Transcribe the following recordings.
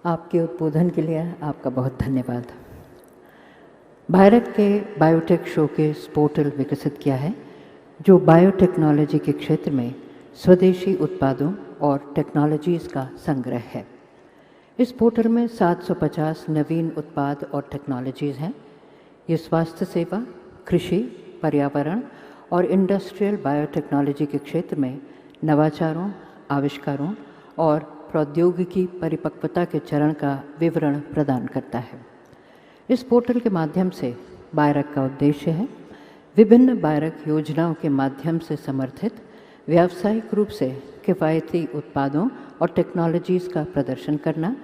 आपके उद्बोधन के लिए आपका बहुत धन्यवाद। भारत के बायोटेक शोकेस पोर्टल विकसित किया है जो बायोटेक्नोलॉजी के क्षेत्र में स्वदेशी उत्पादों और टेक्नोलॉजीज़ का संग्रह है। इस पोर्टल में 750 नवीन उत्पाद और टेक्नोलॉजीज़ हैं। ये स्वास्थ्य सेवा, कृषि, पर्यावरण और इंडस्ट्रियल बायोटेक्नोलॉजी के क्षेत्र में नवाचारों, आविष्कारों और प्रौद्योगिकी परिपक्वता के चरण का विवरण प्रदान करता है। इस पोर्टल के माध्यम से बायरक का उद्देश्य है विभिन्न बायरक योजनाओं के माध्यम से समर्थित व्यावसायिक रूप से किफ़ायती उत्पादों और टेक्नोलॉजीज़ का प्रदर्शन करना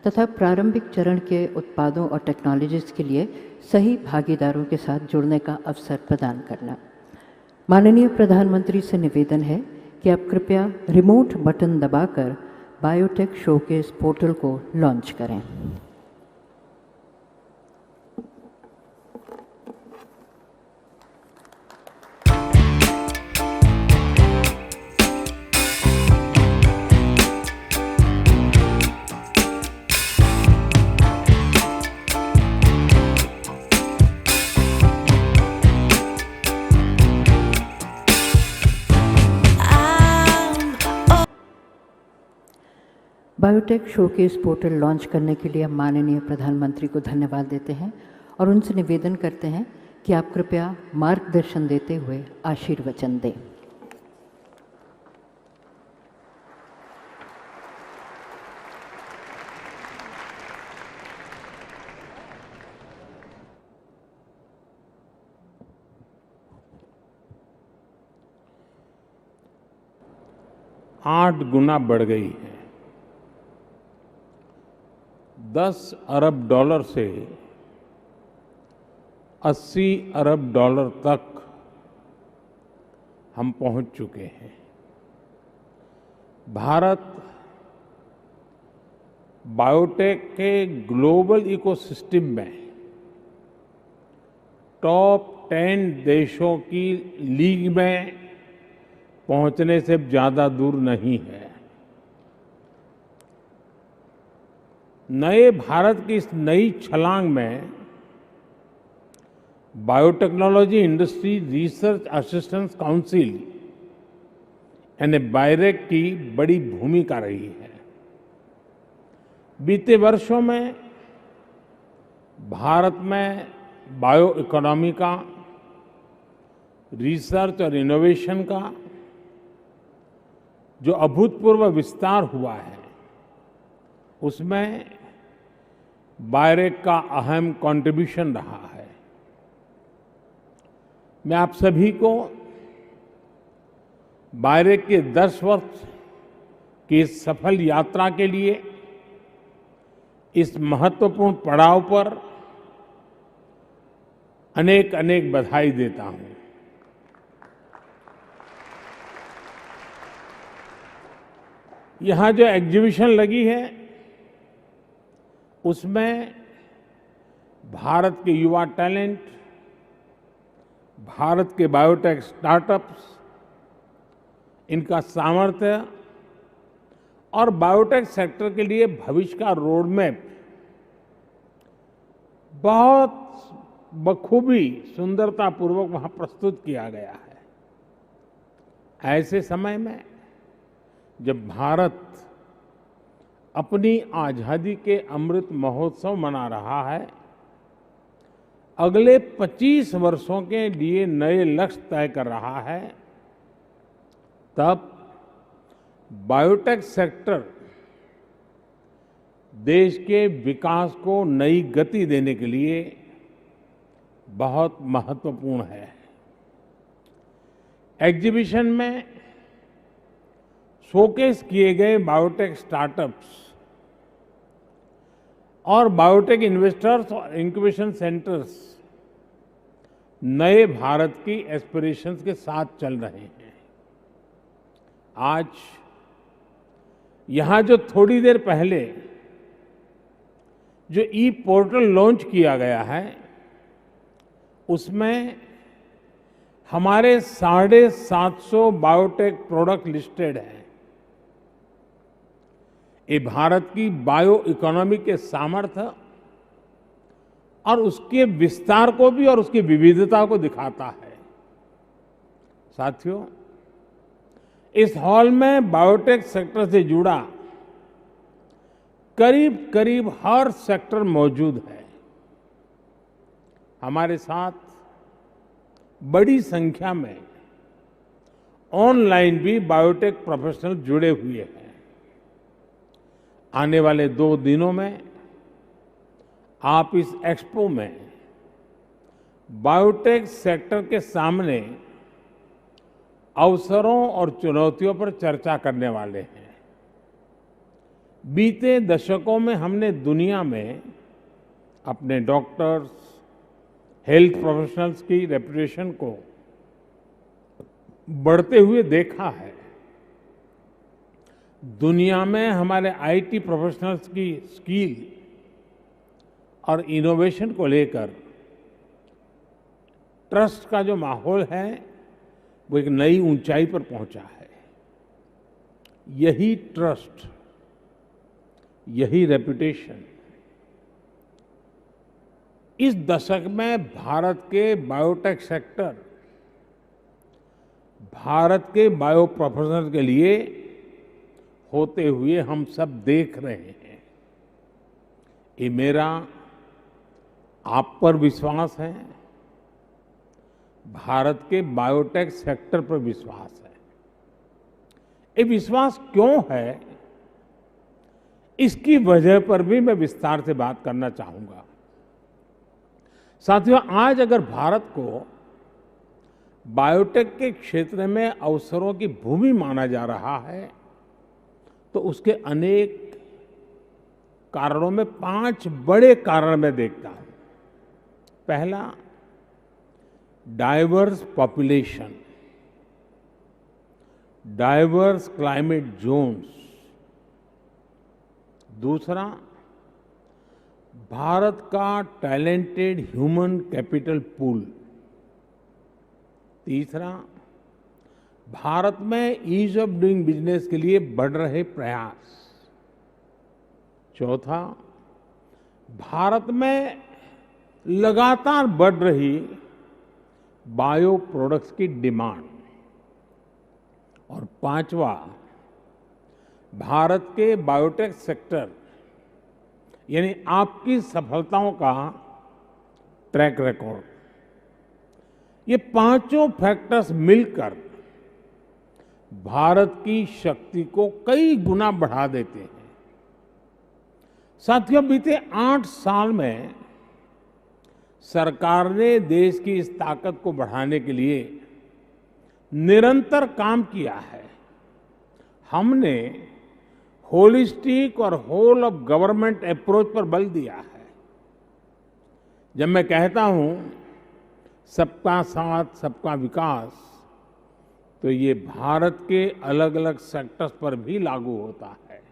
तथा प्रारंभिक चरण के उत्पादों और टेक्नोलॉजीज़ के लिए सही भागीदारों के साथ जुड़ने का अवसर प्रदान करना। माननीय प्रधानमंत्री से निवेदन है कि आप कृपया रिमोट बटन दबाकर बायोटेक शोकेस पोर्टल को लॉन्च करें। बायोटेक शोकेस पोर्टल लॉन्च करने के लिए हम माननीय प्रधानमंत्री को धन्यवाद देते हैं और उनसे निवेदन करते हैं कि आप कृपया मार्गदर्शन देते हुए आशीर्वचन दें। आठ गुना बढ़ गई है। 10 अरब डॉलर से 80 अरब डॉलर तक हम पहुंच चुके हैं। भारत बायोटेक के ग्लोबल इकोसिस्टम में टॉप 10 देशों की लीग में पहुंचने से ज्यादा दूर नहीं है। नए भारत की इस नई छलांग में biotechnology industry research assistance council यानी बायरेक की बड़ी भूमिका रही है। बीते वर्षों में भारत में बायो इकोनॉमी का, रिसर्च और इनोवेशन का जो अभूतपूर्व विस्तार हुआ है उसमें बायरेक का अहम कंट्रीब्यूशन रहा है। मैं आप सभी को बायरेक के 10 वर्ष की इस सफल यात्रा के लिए इस महत्वपूर्ण पड़ाव पर अनेक अनेक बधाई देता हूं। यहां जो एग्जीबिशन लगी है उसमें भारत के युवा टैलेंट, भारत के बायोटेक स्टार्टअप्स, इनका सामर्थ्य और बायोटेक सेक्टर के लिए भविष्य का रोड मैप बहुत बखूबी सुंदरतापूर्वक वहां प्रस्तुत किया गया है। ऐसे समय में जब भारत अपनी आजादी के अमृत महोत्सव मना रहा है, अगले 25 वर्षों के लिए नए लक्ष्य तय कर रहा है, तब बायोटेक सेक्टर देश के विकास को नई गति देने के लिए बहुत महत्वपूर्ण है। एग्जीबिशन में शोकेस किए गए बायोटेक स्टार्टअप्स और बायोटेक इन्वेस्टर्स और इंक्यूबेशन सेंटर्स नए भारत की एस्पिरेशंस के साथ चल रहे हैं। आज यहां जो थोड़ी देर पहले जो ई पोर्टल लॉन्च किया गया है उसमें हमारे 750 बायोटेक प्रोडक्ट लिस्टेड हैं। ये भारत की बायो इकोनॉमी के सामर्थ्य और उसके विस्तार को भी और उसकी विविधता को दिखाता है। साथियों, इस हॉल में बायोटेक सेक्टर से जुड़ा करीब करीब हर सेक्टर मौजूद है। हमारे साथ बड़ी संख्या में ऑनलाइन भी बायोटेक प्रोफेशनल जुड़े हुए हैं। आने वाले 2 दिनों में आप इस एक्सपो में बायोटेक सेक्टर के सामने अवसरों और चुनौतियों पर चर्चा करने वाले हैं। बीते दशकों में हमने दुनिया में अपने डॉक्टर्स, हेल्थ प्रोफेशनल्स की रेपुटेशन को बढ़ते हुए देखा है। दुनिया में हमारे आईटी प्रोफेशनल्स की स्किल और इनोवेशन को लेकर ट्रस्ट का जो माहौल है वो एक नई ऊंचाई पर पहुंचा है। यही ट्रस्ट, यही रेपुटेशन इस दशक में भारत के बायोटेक सेक्टर, भारत के बायो प्रोफेशनल के लिए होते हुए हम सब देख रहे हैं। ये मेरा आप पर विश्वास है, भारत के बायोटेक सेक्टर पर विश्वास है। ये विश्वास क्यों है, इसकी वजह पर भी मैं विस्तार से बात करना चाहूंगा। साथियों, आज अगर भारत को बायोटेक के क्षेत्र में अवसरों की भूमि माना जा रहा है तो उसके अनेक कारणों में 5 बड़े कारण मैं देखता हूं। पहला, diverse population, diverse climate zones. दूसरा, भारत का टैलेंटेड ह्यूमन कैपिटल पूल। तीसरा, भारत में ईज ऑफ डूइंग बिजनेस के लिए बढ़ रहे प्रयास। चौथा, भारत में लगातार बढ़ रही बायो प्रोडक्ट्स की डिमांड। और पांचवा, भारत के बायोटेक सेक्टर यानी आपकी सफलताओं का ट्रैक रिकॉर्ड। ये पांचों फैक्टर्स मिलकर भारत की शक्ति को कई गुना बढ़ा देते हैं। साथियों, बीते 8 साल में सरकार ने देश की इस ताकत को बढ़ाने के लिए निरंतर काम किया है। हमने होलिस्टिक और होल ऑफ गवर्नमेंट अप्रोच पर बल दिया है। जब मैं कहता हूं सबका साथ सबका विकास, तो ये भारत के अलग अलग सेक्टर्स पर भी लागू होता है।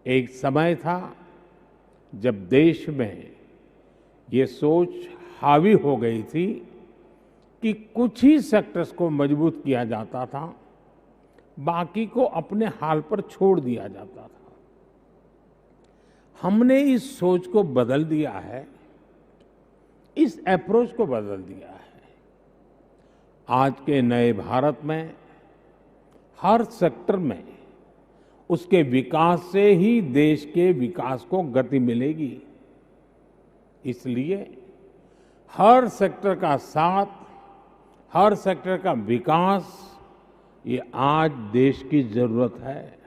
एक समय था जब देश में ये सोच हावी हो गई थी कि कुछ ही सेक्टर्स को मजबूत किया जाता था, बाकी को अपने हाल पर छोड़ दिया जाता था। हमने इस सोच को बदल दिया है, इस अप्रोच को बदल दिया है। आज के नए भारत में हर सेक्टर में उसके विकास से ही देश के विकास को गति मिलेगी। इसलिए हर सेक्टर का साथ, हर सेक्टर का विकास, ये आज देश की जरूरत है।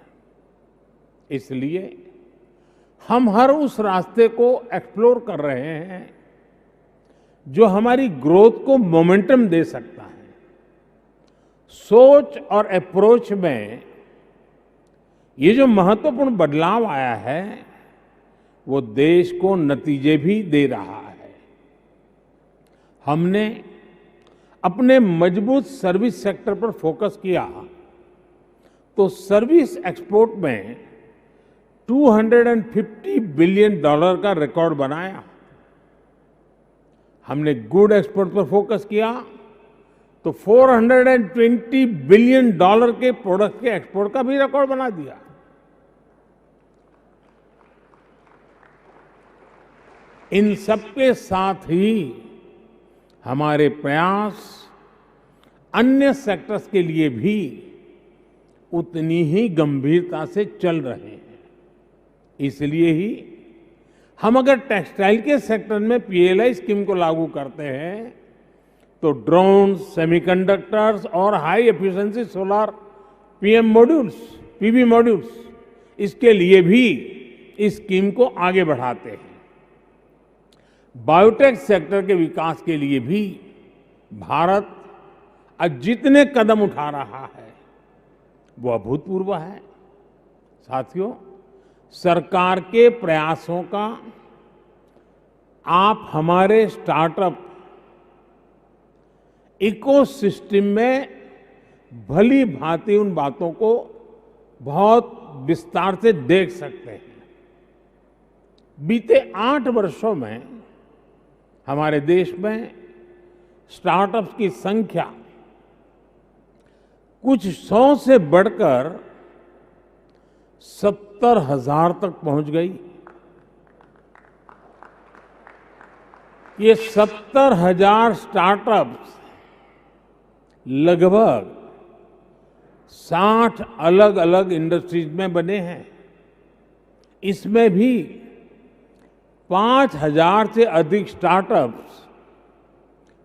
इसलिए हम हर उस रास्ते को एक्सप्लोर कर रहे हैं जो हमारी ग्रोथ को मोमेंटम दे सकता है। सोच और अप्रोच में ये जो महत्वपूर्ण बदलाव आया है वो देश को नतीजे भी दे रहा है। हमने अपने मजबूत सर्विस सेक्टर पर फोकस किया तो सर्विस एक्सपोर्ट में $250 बिलियन का रिकॉर्ड बनाया। हमने गुड एक्सपोर्ट पर फोकस किया तो $420 बिलियन के प्रोडक्ट के एक्सपोर्ट का भी रिकॉर्ड बना दिया। इन सबके साथ ही हमारे प्रयास अन्य सेक्टर्स के लिए भी उतनी ही गंभीरता से चल रहे हैं। इसलिए ही हम अगर टेक्सटाइल के सेक्टर में पीएलआई स्कीम को लागू करते हैं तो ड्रोन, सेमीकंडक्टर्स और high efficiency solar PV modules इसके लिए भी इस स्कीम को आगे बढ़ाते हैं। बायोटेक सेक्टर के विकास के लिए भी भारत आज जितने कदम उठा रहा है वो अभूतपूर्व है। साथियों, सरकार के प्रयासों का आप हमारे स्टार्टअप इकोसिस्टम में भली भांति उन बातों को बहुत विस्तार से देख सकते हैं। बीते 8 वर्षों में हमारे देश में स्टार्टअप्स की संख्या कुछ 100 से बढ़कर 70,000 तक पहुंच गई। ये 70,000 स्टार्टअप्स लगभग 60 अलग अलग इंडस्ट्रीज में बने हैं। इसमें भी 5,000 से अधिक स्टार्टअप्स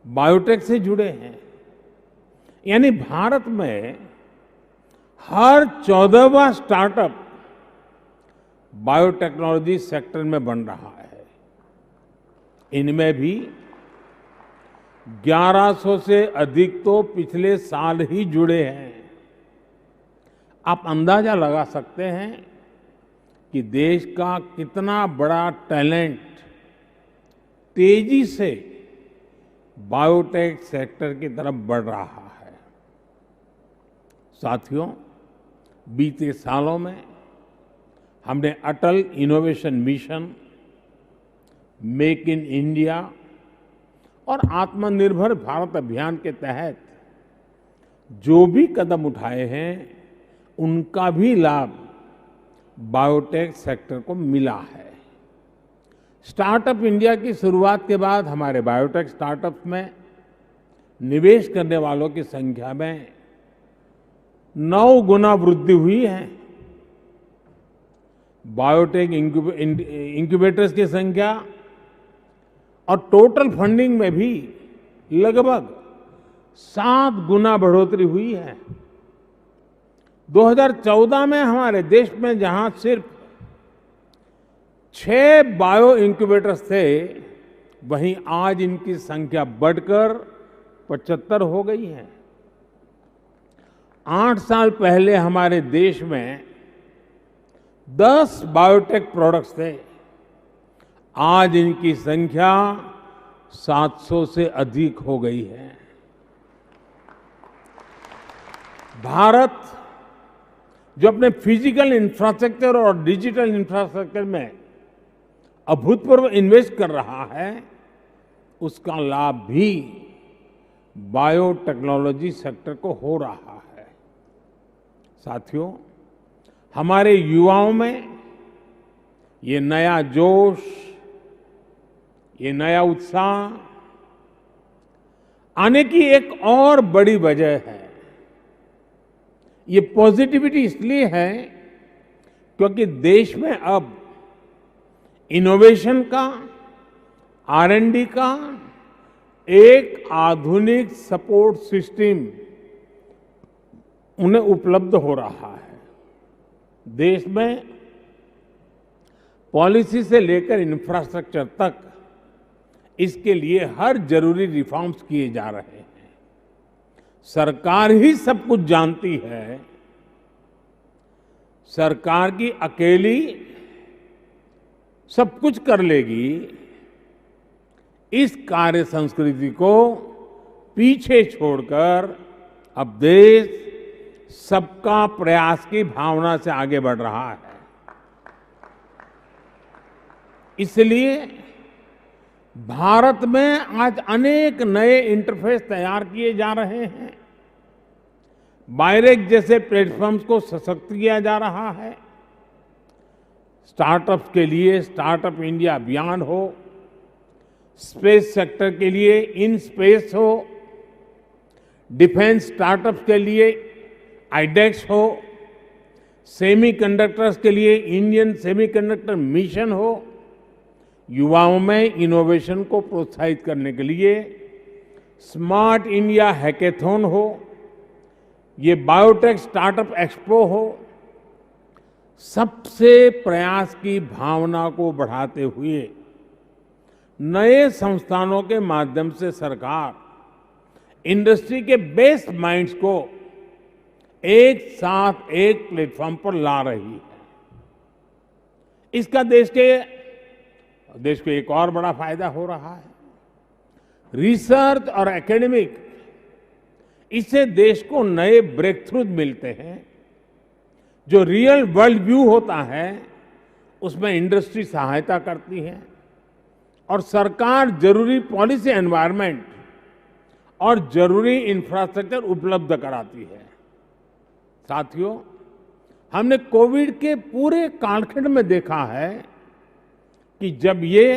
बायोटेक से जुड़े हैं। यानी भारत में हर 14वां स्टार्टअप बायोटेक्नोलॉजी सेक्टर में बन रहा है। इनमें भी 1100 से अधिक तो पिछले साल ही जुड़े हैं। आप अंदाजा लगा सकते हैं कि देश का कितना बड़ा टैलेंट तेजी से बायोटेक सेक्टर की तरफ बढ़ रहा है। साथियों, बीते सालों में हमने Atal innovation mission, make in India और आत्मनिर्भर भारत अभियान के तहत जो भी कदम उठाए हैं उनका भी लाभ बायोटेक सेक्टर को मिला है। स्टार्टअप इंडिया की शुरुआत के बाद हमारे बायोटेक स्टार्टअप्स में निवेश करने वालों की संख्या में 9 गुना वृद्धि हुई है। बायोटेक इंक्यूबेटर्स की संख्या और टोटल फंडिंग में भी लगभग 7 गुना बढ़ोतरी हुई है। 2014 में हमारे देश में जहां सिर्फ 6 बायो इंक्यूबेटर्स थे, वहीं आज इनकी संख्या बढ़कर 75 हो गई है। 8 साल पहले हमारे देश में 10 बायोटेक प्रोडक्ट्स थे, आज इनकी संख्या 700 से अधिक हो गई है। भारत जो अपने फिजिकल इंफ्रास्ट्रक्चर और डिजिटल इंफ्रास्ट्रक्चर में अभूतपूर्व इन्वेस्ट कर रहा है, उसका लाभ भी बायोटेक्नोलॉजी सेक्टर को हो रहा है। साथियों, हमारे युवाओं में ये नया जोश, ये नया उत्साह आने की एक और बड़ी वजह है। ये पॉजिटिविटी इसलिए है क्योंकि देश में अब इनोवेशन का, R&D का एक आधुनिक सपोर्ट सिस्टम उन्हें उपलब्ध हो रहा है। देश में पॉलिसी से लेकर इंफ्रास्ट्रक्चर तक इसके लिए हर जरूरी रिफॉर्म्स किए जा रहे हैं। सरकार ही सब कुछ जानती है। सरकार की अकेली सब कुछ कर लेगी, इस कार्य संस्कृति को पीछे छोड़कर अब देश सबका प्रयास की भावना से आगे बढ़ रहा है। इसलिए भारत में आज अनेक नए इंटरफेस तैयार किए जा रहे हैं। बायरेक जैसे प्लेटफॉर्म्स को सशक्त किया जा रहा है। स्टार्टअप्स के लिए स्टार्टअप इंडिया अभियान हो स्पेस सेक्टर के लिए इन स्पेस हो, डिफेंस स्टार्टअप्स के लिए आईडेक्स हो, सेमीकंडक्टर्स के लिए इंडियन सेमीकंडक्टर मिशन हो, युवाओं में इनोवेशन को प्रोत्साहित करने के लिए स्मार्ट इंडिया हैकेथॉन हो, ये बायोटेक स्टार्टअप एक्सपो हो, सबसे प्रयास की भावना को बढ़ाते हुए नए संस्थानों के माध्यम से सरकार इंडस्ट्री के बेस्ट माइंड्स को एक साथ एक प्लेटफॉर्म पर ला रही है। इसका देश को एक और बड़ा फायदा हो रहा है। रिसर्च और एकेडमिक, इससे देश को नए ब्रेक थ्रू मिलते हैं। जो रियल वर्ल्ड व्यू होता है उसमें इंडस्ट्री सहायता करती है और सरकार जरूरी पॉलिसी एनवायरनमेंट और जरूरी इंफ्रास्ट्रक्चर उपलब्ध कराती है। साथियों, हमने कोविड के पूरे कालखंड में देखा है कि जब ये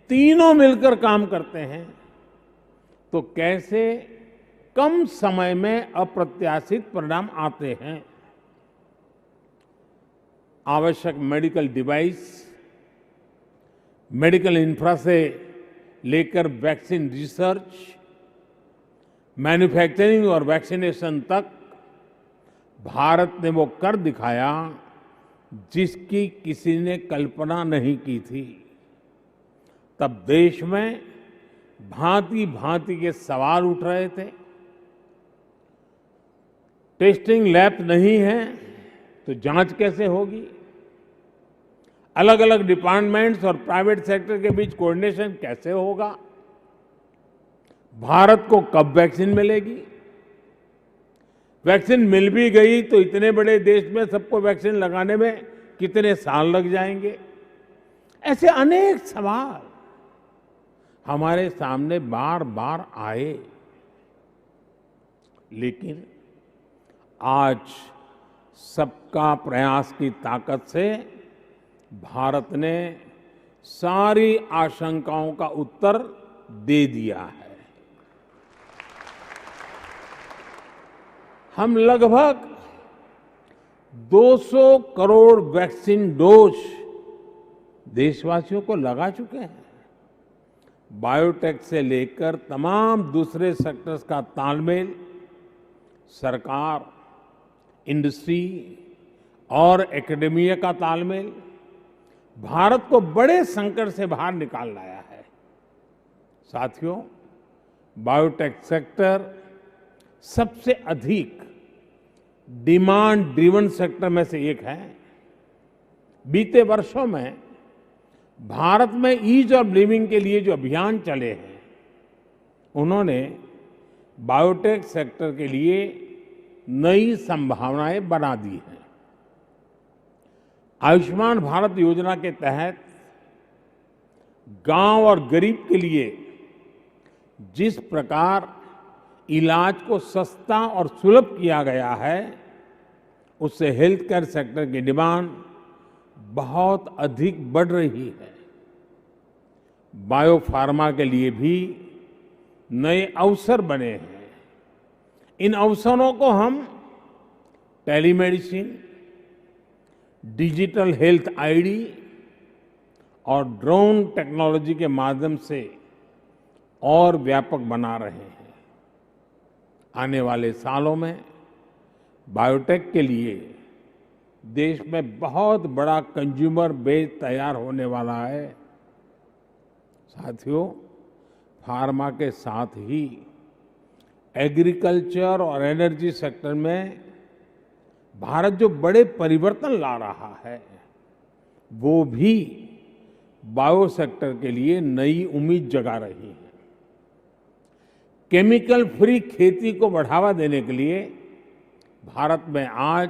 तीनों मिलकर काम करते हैं तो कैसे कम समय में अप्रत्याशित परिणाम आते हैं। आवश्यक मेडिकल डिवाइस, मेडिकल इंफ्रा से लेकर वैक्सीन रिसर्च, मैन्युफैक्चरिंग और वैक्सीनेशन तक भारत ने वो कर दिखाया जिसकी किसी ने कल्पना नहीं की थी। तब देश में भांति भांति के सवाल उठ रहे थे। टेस्टिंग लैब नहीं है तो जांच कैसे होगी? अलग अलग डिपार्टमेंट्स और प्राइवेट सेक्टर के बीच कोऑर्डिनेशन कैसे होगा? भारत को कब वैक्सीन मिलेगी? वैक्सीन मिल भी गई तो इतने बड़े देश में सबको वैक्सीन लगाने में कितने साल लग जाएंगे? ऐसे अनेक सवाल हमारे सामने बार बार आए। लेकिन आज सबका प्रयास की ताकत से भारत ने सारी आशंकाओं का उत्तर दे दिया है। हम लगभग 200 करोड़ वैक्सीन डोज देशवासियों को लगा चुके हैं। बायोटेक से लेकर तमाम दूसरे सेक्टर्स का तालमेल सरकार, इंडस्ट्री और एकेडेमिया का तालमेल भारत को बड़े संकट से बाहर निकाल लाया है। साथियों, बायोटेक सेक्टर सबसे अधिक डिमांड ड्रिवन सेक्टर में से एक है। बीते वर्षों में भारत में ईज ऑफ लिविंग के लिए जो अभियान चले हैं, उन्होंने बायोटेक सेक्टर के लिए नई संभावनाएं बना दी हैं। आयुष्मान भारत योजना के तहत गांव और गरीब के लिए जिस प्रकार इलाज को सस्ता और सुलभ किया गया है, उससे हेल्थ केयर सेक्टर की डिमांड बहुत अधिक बढ़ रही है। बायोफार्मा के लिए भी नए अवसर बने हैं। इन अवसरों को हम टेलीमेडिसिन, डिजिटल हेल्थ आईडी और ड्रोन टेक्नोलॉजी के माध्यम से और व्यापक बना रहे हैं। आने वाले सालों में बायोटेक के लिए देश में बहुत बड़ा कंज्यूमर बेस तैयार होने वाला है। साथियों, फार्मा के साथ ही एग्रीकल्चर और एनर्जी सेक्टर में भारत जो बड़े परिवर्तन ला रहा है, वो भी बायो सेक्टर के लिए नई उम्मीद जगा रही है। केमिकल फ्री खेती को बढ़ावा देने के लिए भारत में आज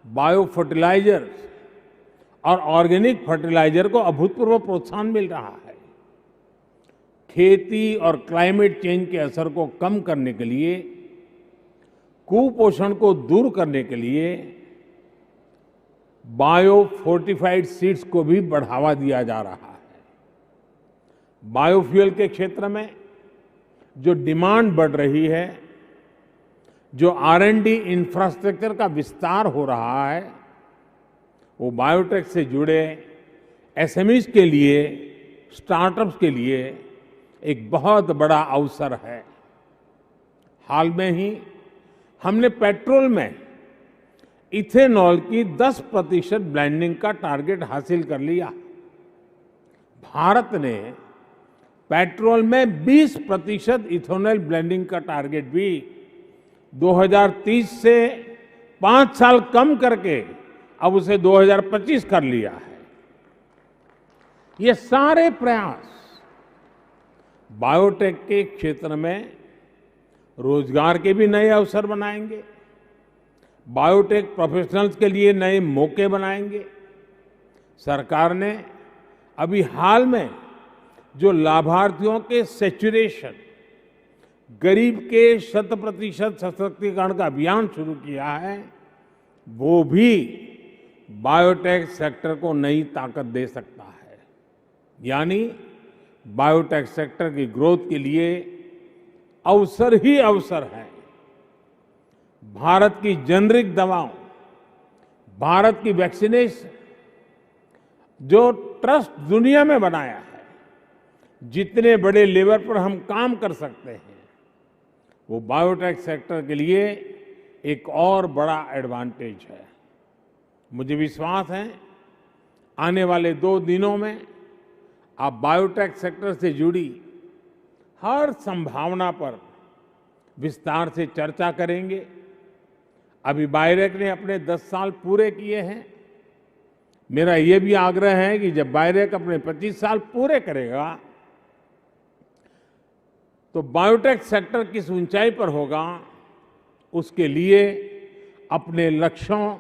बायो फर्टिलाइजर और ऑर्गेनिक फर्टिलाइजर को अभूतपूर्व प्रोत्साहन मिल रहा है। खेती और क्लाइमेट चेंज के असर को कम करने के लिए, कुपोषण को दूर करने के लिए बायो फोर्टिफाइड सीड्स को भी बढ़ावा दिया जा रहा है। बायोफ्यूल के क्षेत्र में जो डिमांड बढ़ रही है, जो R&D इंफ्रास्ट्रक्चर का विस्तार हो रहा है, वो बायोटेक से जुड़े एसएमईज के लिए, स्टार्टअप्स के लिए एक बहुत बड़ा अवसर है। हाल में ही हमने पेट्रोल में इथेनॉल की 10% ब्लेंडिंग का टारगेट हासिल कर लिया। भारत ने पेट्रोल में 20% इथेनॉल ब्लेंडिंग का टारगेट भी 2030 से 5 साल कम करके अब उसे 2025 कर लिया है। ये सारे प्रयास बायोटेक के क्षेत्र में रोजगार के भी नए अवसर बनाएंगे, बायोटेक प्रोफेशनल्स के लिए नए मौके बनाएंगे। सरकार ने अभी हाल में जो लाभार्थियों के सैचुरेशन, गरीब के 100% सशक्तिकरण का अभियान शुरू किया है, वो भी बायोटेक सेक्टर को नई ताकत दे सकता है। यानी बायोटेक सेक्टर की ग्रोथ के लिए अवसर ही अवसर है। भारत की जेनरिक दवाओं, भारत की वैक्सीनेशन, जो ट्रस्ट दुनिया में बनाया है, जितने बड़े लेवल पर हम काम कर सकते हैं, वो बायोटेक सेक्टर के लिए एक और बड़ा एडवांटेज है। मुझे विश्वास है आने वाले 2 दिनों में आप बायोटेक सेक्टर से जुड़ी हर संभावना पर विस्तार से चर्चा करेंगे। अभी बायोटेक ने अपने 10 साल पूरे किए हैं। मेरा ये भी आग्रह है कि जब बायोटेक अपने 25 साल पूरे करेगा तो बायोटेक सेक्टर किस ऊंचाई पर होगा, उसके लिए अपने लक्ष्यों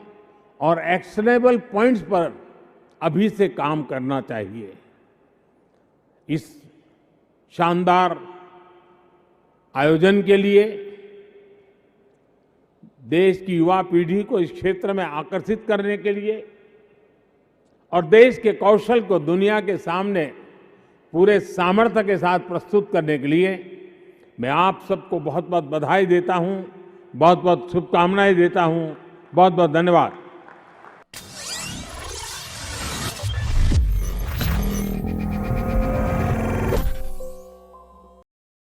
और एक्शनेबल पॉइंट्स पर अभी से काम करना चाहिए। इस शानदार आयोजन के लिए देश की युवा पीढ़ी को इस क्षेत्र में आकर्षित करने के लिए और देश के कौशल को दुनिया के सामने पूरे सामर्थ्य के साथ प्रस्तुत करने के लिए मैं आप सबको बहुत बहुत बधाई देता हूं, बहुत बहुत शुभकामनाएं देता हूं। बहुत बहुत धन्यवाद।